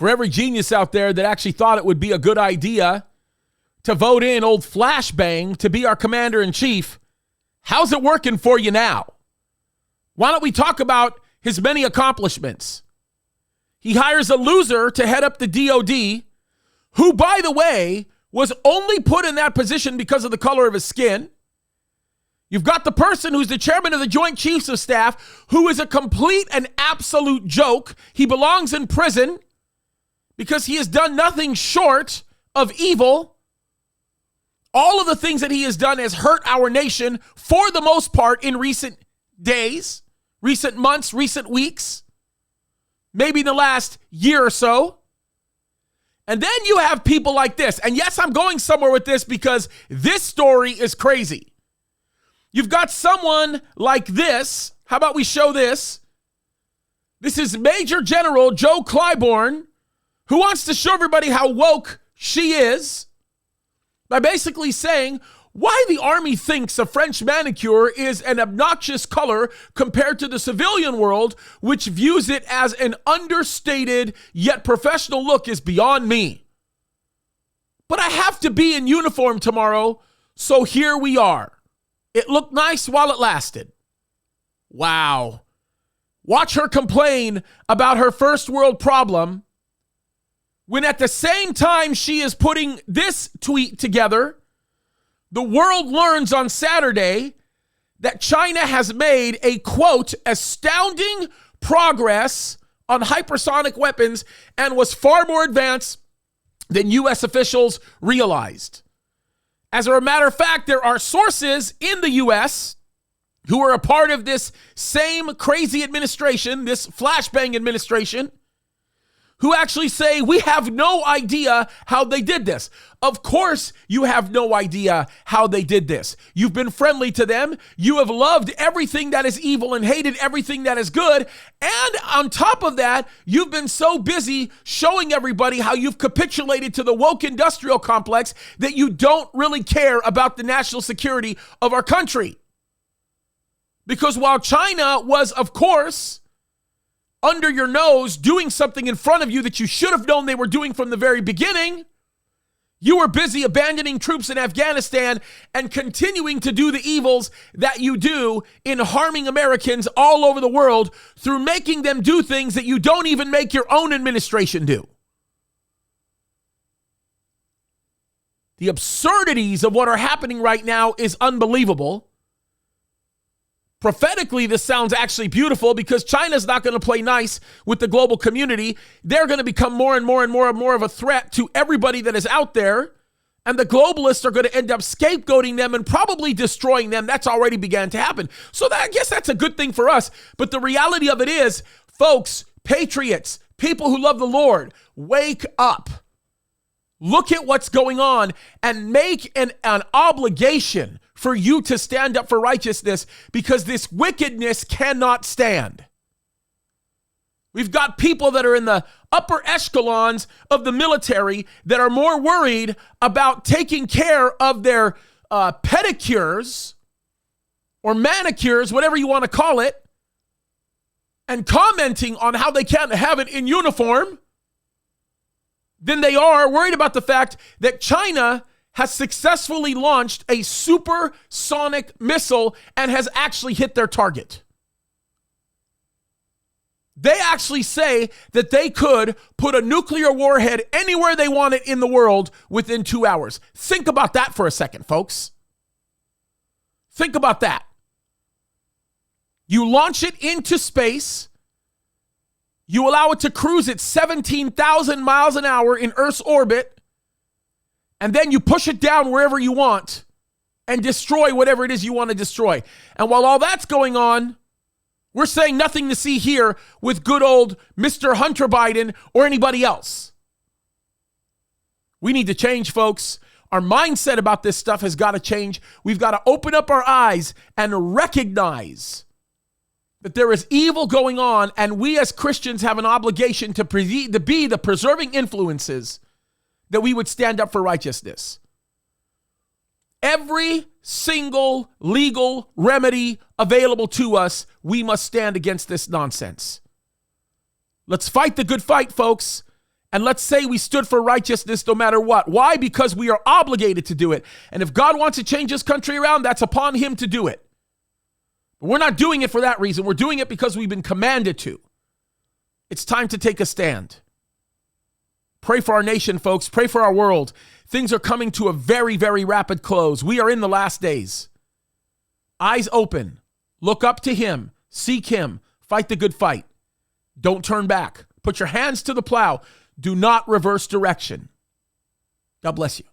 For every genius out there that actually thought it would be a good idea to vote in old Flashbang to be our commander-in-chief, how's it working for you now? Why don't we talk about his many accomplishments? He hires a loser to head up the DOD, who, by the way, was only put in that position because of the color of his skin. You've got the person who's the chairman of the Joint Chiefs of Staff, who is a complete and absolute joke. He belongs in prison because he has done nothing short of evil. All of the things that he has done has hurt our nation for the most part in recent days, recent months, recent weeks, maybe in the last year or so. And then you have people like this. And yes, I'm going somewhere with this because this story is crazy. You've got someone like this. How about we show this? This is Major General Joe Clyburn, who wants to show everybody how woke she is by basically saying why the Army thinks a French manicure is an obnoxious color compared to the civilian world, which views it as an understated yet professional look, is beyond me. But I have to be in uniform tomorrow, so here we are. It looked nice while it lasted. Wow. Watch her complain about her first world problem when at the same time she is putting this tweet together. The world learns on Saturday that China has made a, quote, astounding progress on hypersonic weapons and was far more advanced than U.S. officials realized. As a matter of fact, there are sources in the U.S. who are a part of this same crazy administration, this flashbang administration, who actually say, we have no idea how they did this. Of course, you have no idea how they did this. You've been friendly to them. You have loved everything that is evil and hated everything that is good. And on top of that, you've been so busy showing everybody how you've capitulated to the woke industrial complex that you don't really care about the national security of our country. Because while China was, of course, under your nose doing something in front of you that you should have known they were doing from the very beginning, you were busy abandoning troops in Afghanistan and continuing to do the evils that you do in harming Americans all over the world through making them do things that you don't even make your own administration do. The absurdities of what are happening right now is unbelievable. Prophetically, this sounds actually beautiful because China's not going to play nice with the global community. They're going to become more and more and more and more of a threat to everybody that is out there. And the globalists are going to end up scapegoating them and probably destroying them. That's already began to happen. So I guess that's a good thing for us. But the reality of it is, folks, patriots, people who love the Lord, wake up. Look at what's going on and make an obligation for you to stand up for righteousness, because this wickedness cannot stand. We've got people that are in the upper echelons of the military that are more worried about taking care of their pedicures or manicures, whatever you want to call it, and commenting on how they can't have it in uniform, than they are worried about the fact that China has successfully launched a supersonic missile and has actually hit their target. They actually say that they could put a nuclear warhead anywhere they want it in the world within 2 hours. Think about that for a second, folks. Think about that. You launch it into space. You allow it to cruise at 17,000 miles an hour in Earth's orbit. And then you push it down wherever you want and destroy whatever it is you want to destroy. And while all that's going on, we're saying nothing to see here with good old Mr. Hunter Biden or anybody else. We need to change, folks. Our mindset about this stuff has got to change. We've got to open up our eyes and recognize that there is evil going on, and we as Christians have an obligation to be the preserving influences that we would stand up for righteousness. Every single legal remedy available to us, we must stand against this nonsense. Let's fight the good fight, folks, And let's say we stood for righteousness no matter what. Why? Because we are obligated to do it. And if God wants to change this country around, that's upon him to do it. But we're not doing it for that reason. We're doing it because we've been commanded to. It's time to take a stand. Pray for our nation, folks. Pray for our world. Things are coming to a very, very rapid close. We are in the last days. Eyes open. Look up to him. Seek him. Fight the good fight. Don't turn back. Put your hands to the plow. Do not reverse direction. God bless you.